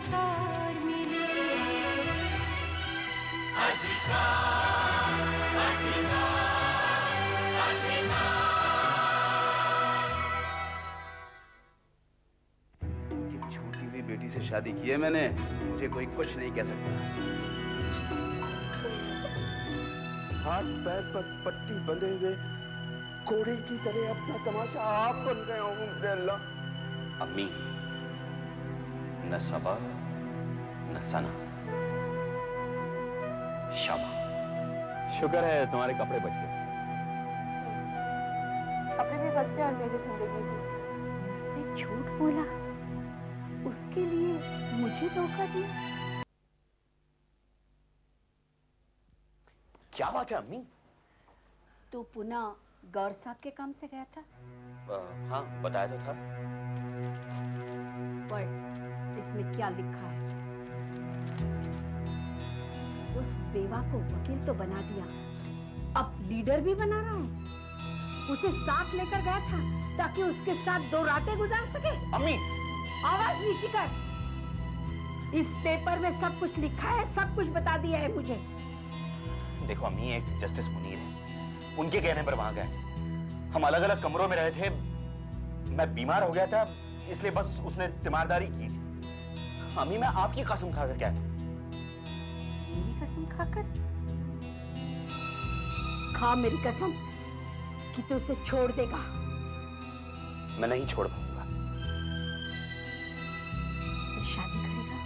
अधिकार मिले। कि छूटी हुई बेटी से शादी की है मैंने, मुझे कोई कुछ नहीं कह सकता। हाथ पैर पर पट्टी बंधे हुए कोड़े की तरह अपना तमाशा आप बन गए हो मुझे। अल्लाह अम्मी, न सबा न सना, शबा। शुक्र है तुम्हारे कपड़े बच गए। कपड़े भी बच गए और मेरी जिंदगी भी। मुझसे झूठ बोला, उसके लिए मुझे धोखा दिया। क्या बात है अम्मी? तू पुनः गौर साहब के काम से गया था? हाँ, बताया तो था। पढ़, इसमें क्या लिखा है। उस बेवा को वकील तो बना दिया, अब लीडर भी बना रहा है। उसे साथ लेकर गया था ताकि उसके साथ 2 रातें गुजार सके। अम्मी, आवाज नीची कर। इस पेपर में सब कुछ लिखा है, सब कुछ बता दिया है मुझे। देखो अम्मी, एक जस्टिस मुनीर है, उनके कहने पर वहां गए। हम अलग अलग कमरों में रहे थे, मैं बीमार हो गया था, इसलिए बस उसने तीमारदारी की थी। अम्मी, मैं आपकी कसम खाकर कहता हूं। मेरी कसम खाकर? खा मेरी कसम कि तू उसे छोड़ देगा। मैं नहीं छोड़ पाऊंगा। उससे शादी करेगा?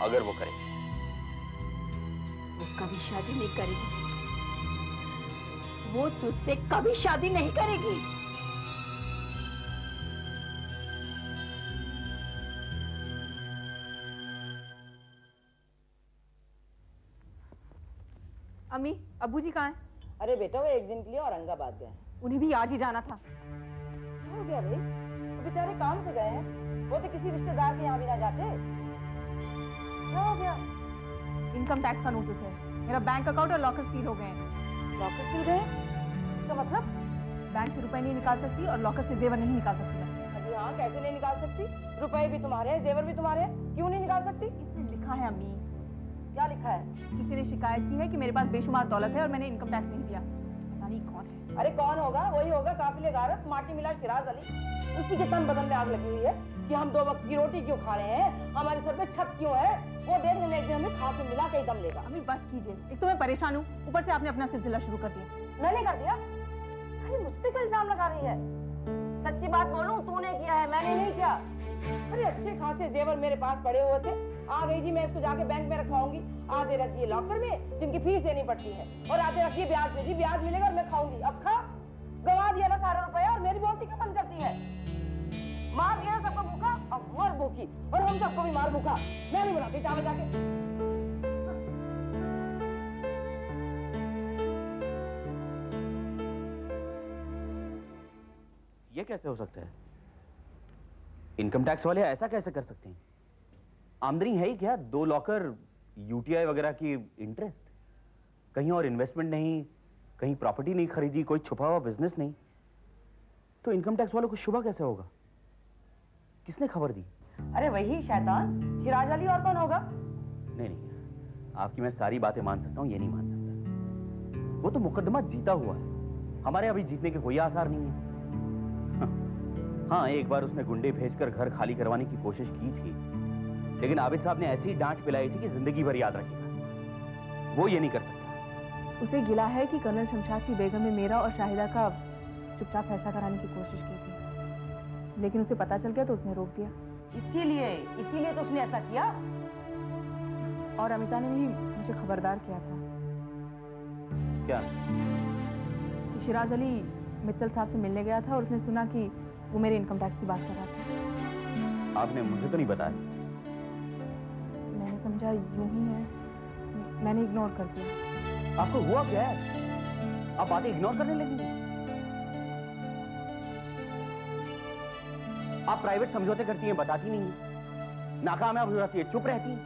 अगर वो करे। वो कभी शादी नहीं करेगी। वो तुझसे कभी शादी नहीं करेगी। अम्मी, अब्बू जी कहाँ हैं? अरे बेटा, वो एक दिन के लिए औरंगाबाद गए। उन्हें भी आज ही जाना था। क्या हो गया भाई? वो बेचारे काम से गए हैं, वो तो किसी रिश्तेदार के यहाँ भी ना जाते। क्या हो गया? इनकम टैक्स का नोटिस है। मेरा बैंक अकाउंट और लॉकर सील हो गए हैं। लॉकर सील गए? इसका मतलब? बैंक से रुपए नहीं निकाल सकती और लॉकर से जेवर नहीं निकाल सकती मैं। अरे हाँ, कैसे नहीं निकाल सकती? रुपए भी तुम्हारे हैं, जेवर भी तुम्हारे हैं, क्यों नहीं निकाल सकती? इसमें लिखा है अम्मी। क्या लिखा है? किसी ने शिकायत की है कि मेरे पास बेशुमार दौलत है और मैंने इनकम टैक्स नहीं दिया। पता नहीं कौन है। अरे कौन होगा? वही होगा काफिले गारत, माटी मिला शिराज अली। उसी के तन बदन में आग लगी हुई है कि हम 2 वक्त की रोटी क्यों खा रहे हैं, हमारे सर पे छत क्यों है। वो देख लेने एक दिन हमें खा के मिला के दम लेगा। अम्मी बस कीजिए, एक तो मैं परेशान हूँ, ऊपर से आपने अपना सिलसिला शुरू कर दिया। मैंने कर दिया? अरे मुझ पे क्या इल्जाम लगा रही है? सच्ची बात बोलूं, तूने किया है, मैंने नहीं किया। अरे अच्छे खासे जेवर मेरे पास पड़े हुए थे, आ गई जी मैं इसको जाके बैंक में रखवाऊंगी। आधे रख दिए लॉकर में जिनकी फीस देनी पड़ती है, और आधे रखिए ब्याज में। जी ब्याज मिलेगा और मैं खाऊंगी। अब खा, गवा दिया ना सारा रुपया, और मेरी बोलती क्यों बंद करती है? मार दिया सबको भूखा, अब मर भूखी, और हम सबको भी मार भूखा। मैं नहीं बनाती चावल जाके। ये कैसे हो सकता है? इनकम टैक्स वाले ऐसा कैसे कर सकते हैं? आमदनी है ही क्या? 2 लॉकर, यूटीआई वगैरह की इंटरेस्ट, कहीं और इन्वेस्टमेंट नहीं, कहीं प्रॉपर्टी नहीं खरीदी, कोई छुपा हुआ बिजनेस नहीं, तो इनकम टैक्स वालों को शुबा कैसे होगा? किसने खबर दी? अरे वही शैतान शिराज अली, और कौन होगा? नहीं, आपकी मैं सारी बातें मान सकता हूं, ये नहीं मान सकता। वो तो मुकदमा जीता हुआ है, हमारे अभी जीतने के कोई आसार नहीं है। हाँ, एक बार उसने गुंडे भेजकर घर खाली करवाने की कोशिश की थी, लेकिन आबिद साहब ने ऐसी डांट पिलाई थी कि जिंदगी भर याद रखेगा। वो ये नहीं कर सकता। उसे गिला है कि कर्नल शमशाद की बेगम ने मेरा और शाहिदा का चुपचाप फैसला कराने की कोशिश की थी, लेकिन उसे पता चल गया तो उसने रोक दिया। इसीलिए तो उसने ऐसा किया। और अमिता ने भी मुझे खबरदार किया था। क्या? कि शिराज अली मित्तल साहब से मिलने गया था और उसने सुना कि वो मेरे इनकम टैक्स की बात कर रहा था। आपने मुझे तो नहीं बताया। मैंने समझा यूं ही है, मैंने इग्नोर कर दिया। आपको हुआ क्या है? आप बातें इग्नोर करने लगी। आप प्राइवेट समझौते करती हैं, बताती नहीं है, नाकामयाब हो जाती है, चुप रहती है।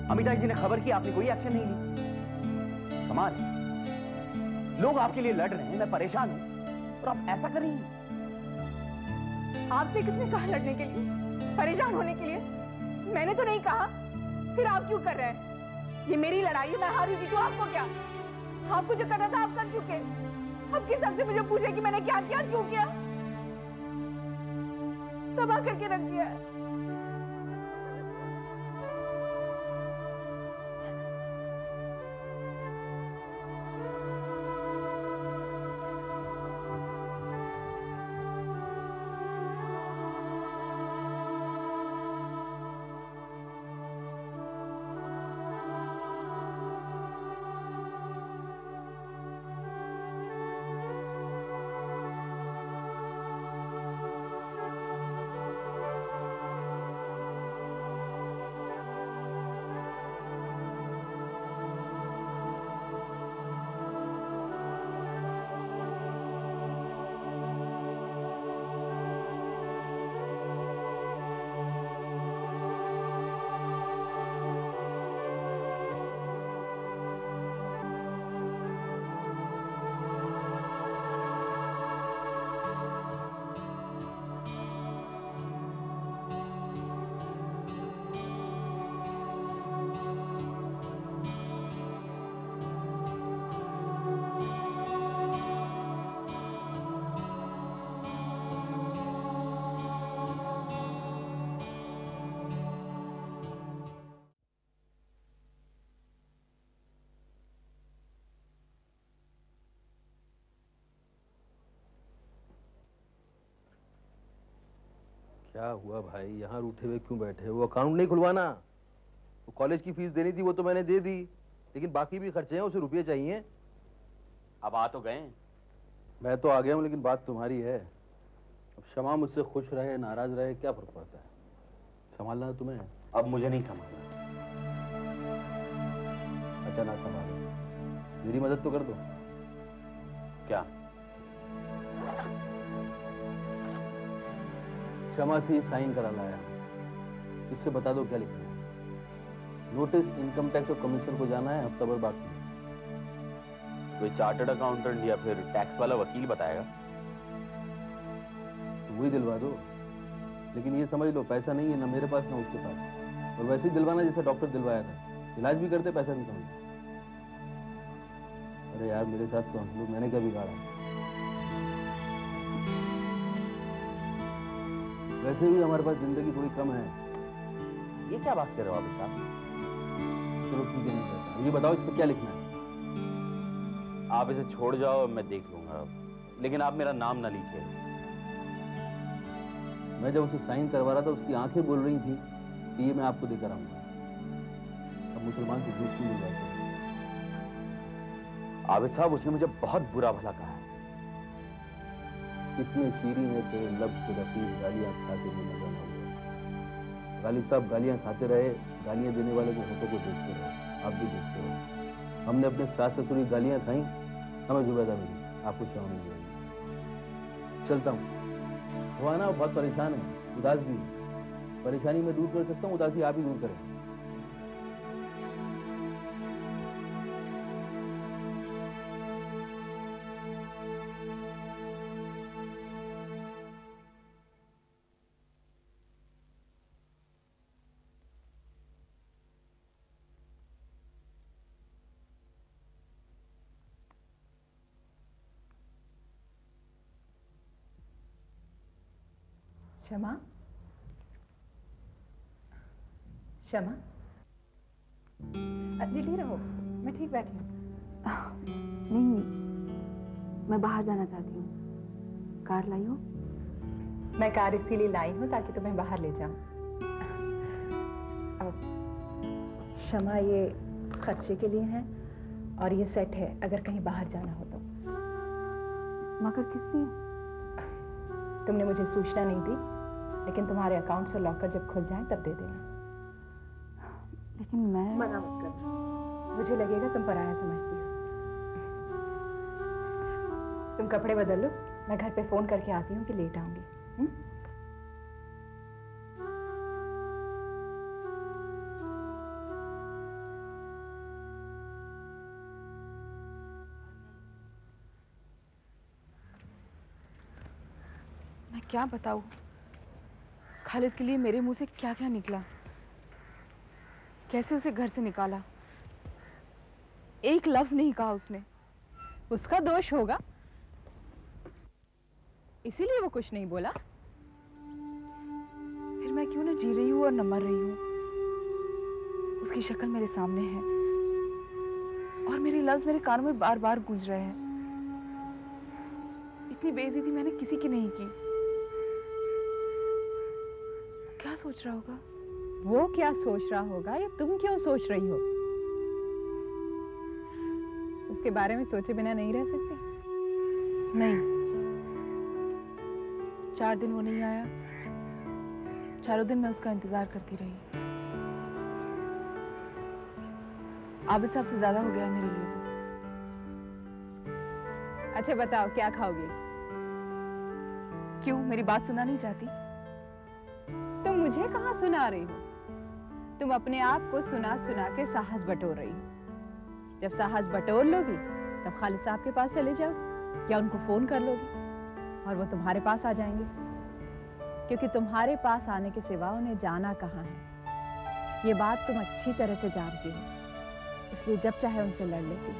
अमिता जी ने खबर की, आपने कोई एक्शन नहीं ली। कमाल, लोग आपके लिए लड़ रहे हैं, मैं परेशान हूं और आप ऐसा कर रही हैं। आपसे किसने कहा लड़ने के लिए? परेशान होने के लिए? मैंने तो नहीं कहा। फिर आप क्यों कर रहे हैं? ये मेरी लड़ाई है, मैं हारी थी तो आपको क्या? आपको जो करना था आप कर चुके। अब किस हद से मुझे पूछे कि मैंने क्या किया, क्यों किया? तबाह करके रख दिया है। क्या हुआ भाई, यहाँ रूठे हुए क्यों बैठे? वो अकाउंट नहीं खुलवाना? वो कॉलेज की फीस देनी थी, वो तो मैंने दे दी, लेकिन बाकी भी खर्चे हैं, उसे रुपये चाहिए। अब आ तो गए। मैं तो आ गया हूँ, लेकिन बात तुम्हारी है। अब शमा मुझसे खुश रहे नाराज रहे क्या फर्क पड़ता है? संभालना है तुम्हें। अब मुझे नहीं संभालना। अच्छा ना संभालो, मेरी मदद तो कर दो। क्या? शमा से साइन करा लाया, इससे बता दो क्या लिखना है। नोटिस इनकम टैक्स और कमीशन को जाना है, हफ्ता भर बाकी है। कोई चार्टर्ड अकाउंटेंट या फिर टैक्स वाला वकील बताएगा? तो वही दिलवा दो, लेकिन ये समझ लो पैसा नहीं है, ना मेरे पास ना उसके पास। और वैसे ही दिलवाना जैसे डॉक्टर दिलवाया था, इलाज भी करते पैसा भी समझ। अरे यार मेरे साथ तो हम लोग, मैंने क्या बिगाड़ा? वैसे भी हमारे पास जिंदगी थोड़ी कम है। ये क्या बात कर रहे हो आप साहब? चलो ठीक है, नहीं करता। ये बताओ इस पर क्या लिखना है? आप इसे छोड़ जाओ, मैं देख लूंगा, लेकिन आप मेरा नाम ना लीजिए। मैं जब उसे साइन करवा रहा था, उसकी आंखें बोल रही थी कि ये मैं आपको देकर आऊंगा। अब मुसलमान से झूठ क्यों बोल जाते? आबिद साहब, उसने मुझे बहुत बुरा भला कहा है। कितने चीरी में तेरे लब से रफीक गालियां खाते हुए नजर न हुए। गालिब साहब गालियां खाते रहे, गालियां देने वाले को होठों को देखते रहे, आप भी देखते रहे। हमने अपने सास ससुर की गालियां खाई, हमें जुबैदा मिली, आपको चाव नहीं मिलेगी। चलता हूँ। वो आना बहुत परेशान है, उदास भी है। परेशानी मैं दूर कर सकता हूँ, उदासी आप ही दूर करें। शमा, शमा, लेटी रहो, मैं ठीक बैठी हूँ। नहीं, मैं बाहर जाना चाहती हूँ। कार लाई हो? मैं कार इसीलिए लाई हूँ ताकि तुम्हें बाहर ले जाऊं। अब शमा, ये खर्चे के लिए है और ये सेट है अगर कहीं बाहर जाना हो तो। मगर किस लिए? तुमने मुझे सूचना नहीं दी, लेकिन तुम्हारे अकाउंट से लॉकर जब खुल जाए तब दे देना। लेकिन मैं मना मत करना, मुझे लगेगा तुम पराया समझती हो। तुम कपड़े बदल लो, मैं घर पे फोन करके आती हूँ कि लेट आऊंगी। मैं क्या बताऊं? खालिद के लिए मेरे मुंह से क्या क्या निकला, कैसे उसे घर से निकाला। एक लफ्ज नहीं कहा उसने। उसका दोष होगा, इसीलिए वो कुछ नहीं बोला। फिर मैं क्यों ना जी रही हूँ और न मर रही हूँ। उसकी शक्ल मेरे सामने है और मेरे लफ्ज मेरे कानों में बार बार गूंज रहे हैं। इतनी बेइज्जती मैंने किसी की नहीं की। क्या सोच रहा होगा? वो क्या सोच रहा होगा या तुम क्यों सोच रही हो? उसके बारे में सोचे बिना नहीं रह सकते। नहीं, 4 दिन वो नहीं आया, चारों दिन मैं उसका इंतजार करती रही। आबिद साहब से ज्यादा हो गया मेरे लिए। अच्छा बताओ, क्या खाओगी? क्यों, मेरी बात सुनना नहीं चाहती? तुम मुझे कहाँ सुना रही हो? तुम अपने आप को सुना सुना के साहस बटोर रही हो। जब साहस बटोर लोगी तब खालिद साहब के पास चले जाओ या उनको फोन कर लोगी और वो तुम्हारे पास आ जाएंगे, क्योंकि तुम्हारे पास आने के सिवा उन्हें जाना कहाँ है, ये बात तुम अच्छी तरह से जानती हो। इसलिए जब चाहे उनसे लड़ लेती हो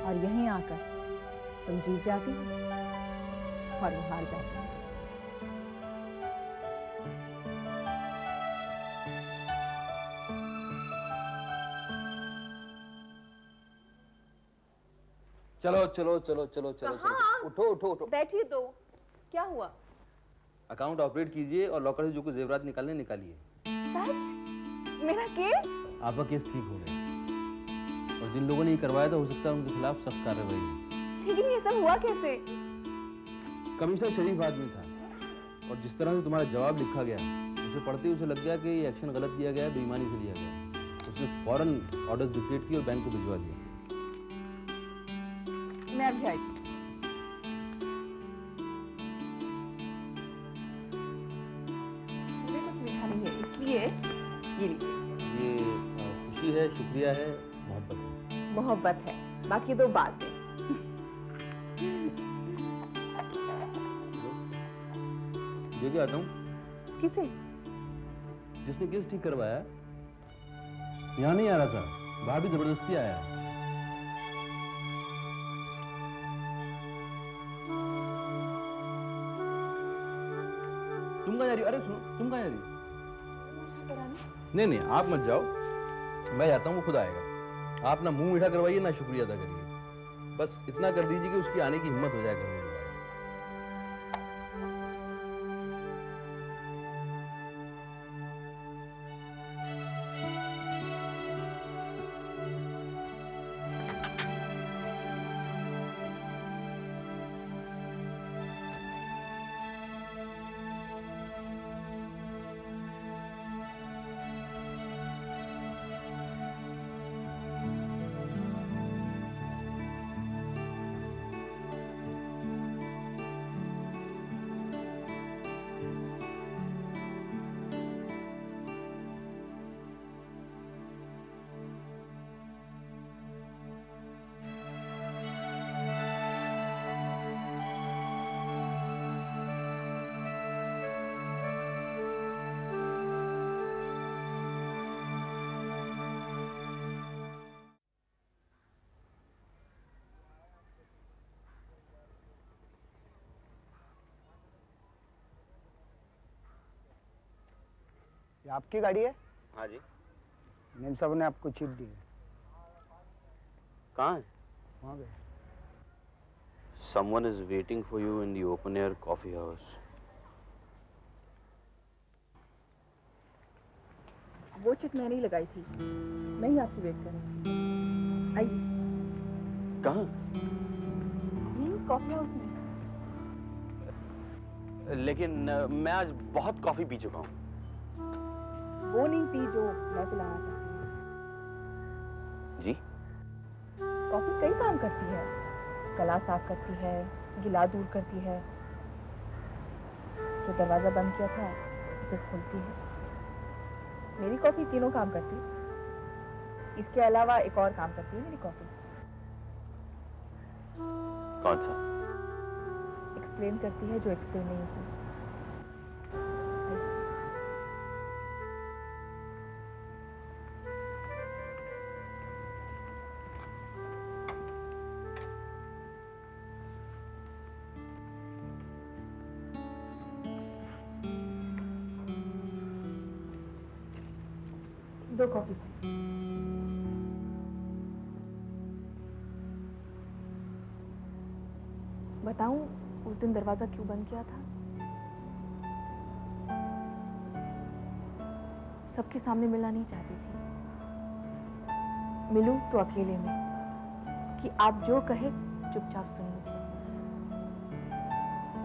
और यहीं आकर तुम जीत जाती हो और वो हार जाती है। चलो चलो चलो चलो चलो चलो, उठो उठो उठो। बैठिए तो, क्या हुआ? अकाउंट ऑपरेट कीजिए और लॉकर से जो कुछ जेवरात निकालने निकालिए। सच? मेरा केस? आपका केस ठीक हो गया और जिन लोगों ने ये करवाया था हो सकता है उनके खिलाफ सख्त कार्रवाई हो। लेकिन ये सब हुआ कैसे? कमिश्नर शरीफ आदमी था और जिस तरह से तुम्हारा जवाब लिखा गया उसे पढ़ते ही उसे लग गया कि ये एक्शन गलत लिया गया है, बेईमानी से लिया गया। उसने फौरन ऑर्डर्स डिक्टेट किए और बैंक को भिजवा दिया। मैं अभी आई। मुझे कुछ लिखा नहीं है, इसलिए ये लीजिए। ये खुशी है, शुक्रिया है, मोहब्बत है। मोहब्बत है, बाकी तो बात है। दे के आता हूँ। किसे? जिसने केस ठीक करवाया यहाँ नहीं आ रहा था, बाहर भी जबरदस्ती आया है। तुम कहाँ जा रही हो? अरे सुनो, तुम कहाँ जा रही हो? नहीं नहीं, आप मत जाओ, मैं जाता हूँ, वो खुद आएगा। आप ना मुंह मीठा करवाइए ना शुक्रिया अदा करिए, बस इतना कर दीजिए कि उसकी आने की हिम्मत हो जाए घर में। ये आपकी गाड़ी है? हाँ जी। मेम साहब ने आपको चिट दी है। कहाँ है? वहाँ गए। Someone is waiting for you in the open air coffee house. वो चिट मैंने ही लगाई थी, मैं ही आपकी वेट कर रही थी। आइए। कहाँ? यही कॉफी हाउस में। लेकिन मैं आज बहुत कॉफी पी चुका हूँ। वो नहीं पी जो मैं पिलाना चाहती हूँ। जी? कॉफी कई काम करती है, गला साफ करती है, गिला दूर करती है, जो दरवाजा बंद किया था उसे खोलती है। मेरी कॉफी तीनों काम करती है। इसके अलावा एक और काम करती है मेरी कॉफी। कौन सा? एक्सप्लेन करती है जो एक्सप्लेन नहीं की। दो कॉफी। बताऊं उस दिन दरवाजा क्यों बंद किया था? सबके सामने मिलना नहीं चाहती थी। मिलूं तो अकेले में, कि आप जो कहे चुपचाप सुन लो।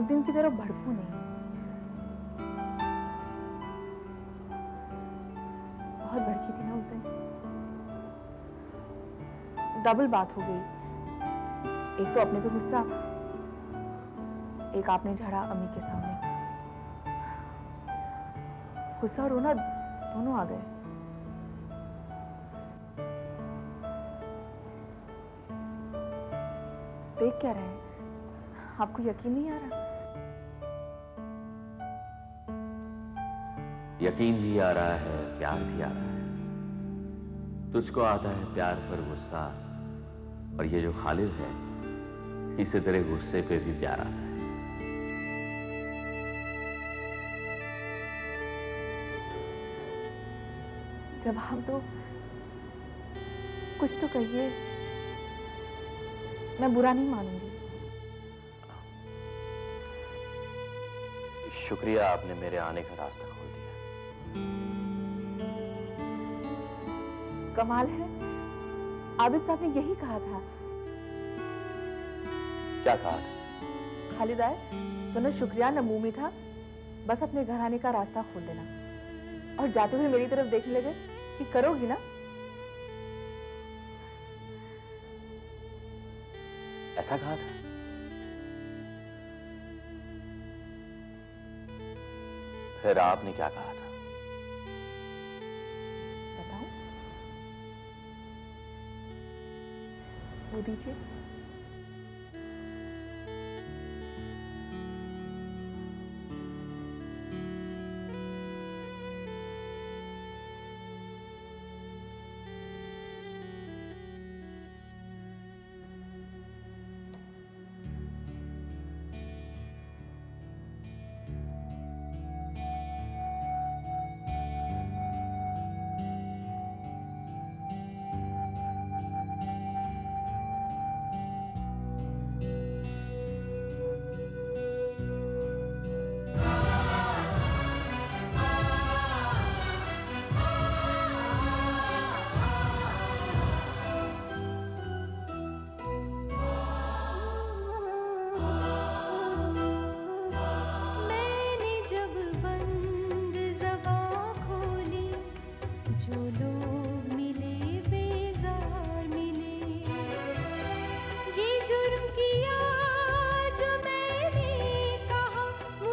उस दिन की तरह भड़कू नहीं। बहुत भड़की थी ना उस दिन। डबल बात हो गई, एक तो अपने पे गुस्सा, एक आपने झाड़ा अम्मी के सामने। गुस्सा और रोना दोनों आ गए। देख क्या रहे हैं? आपको यकीन नहीं आ रहा? यकीन भी आ रहा है, प्यार भी आ रहा है। तुझको आता है प्यार पर गुस्सा, और ये जो खालिद है इसे तेरे गुस्से पे भी प्यार आता है। जवाब दो, कुछ तो कहिए। मैं बुरा नहीं मानूंगी। शुक्रिया, आपने मेरे आने का रास्ता खोल दिया। कमाल है, आबिद साहब ने यही कहा था। क्या कहा था? खालिद आए तो न शुक्रिया न मुंह मीठा, बस अपने घर आने का रास्ता खोल देना। और जाते हुए मेरी तरफ देखने लगे कि करोगी ना? ऐसा कहा था? फिर आपने क्या कहा था? बताओ। वो दीजिए।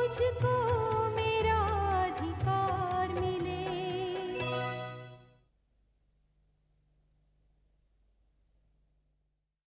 मुझको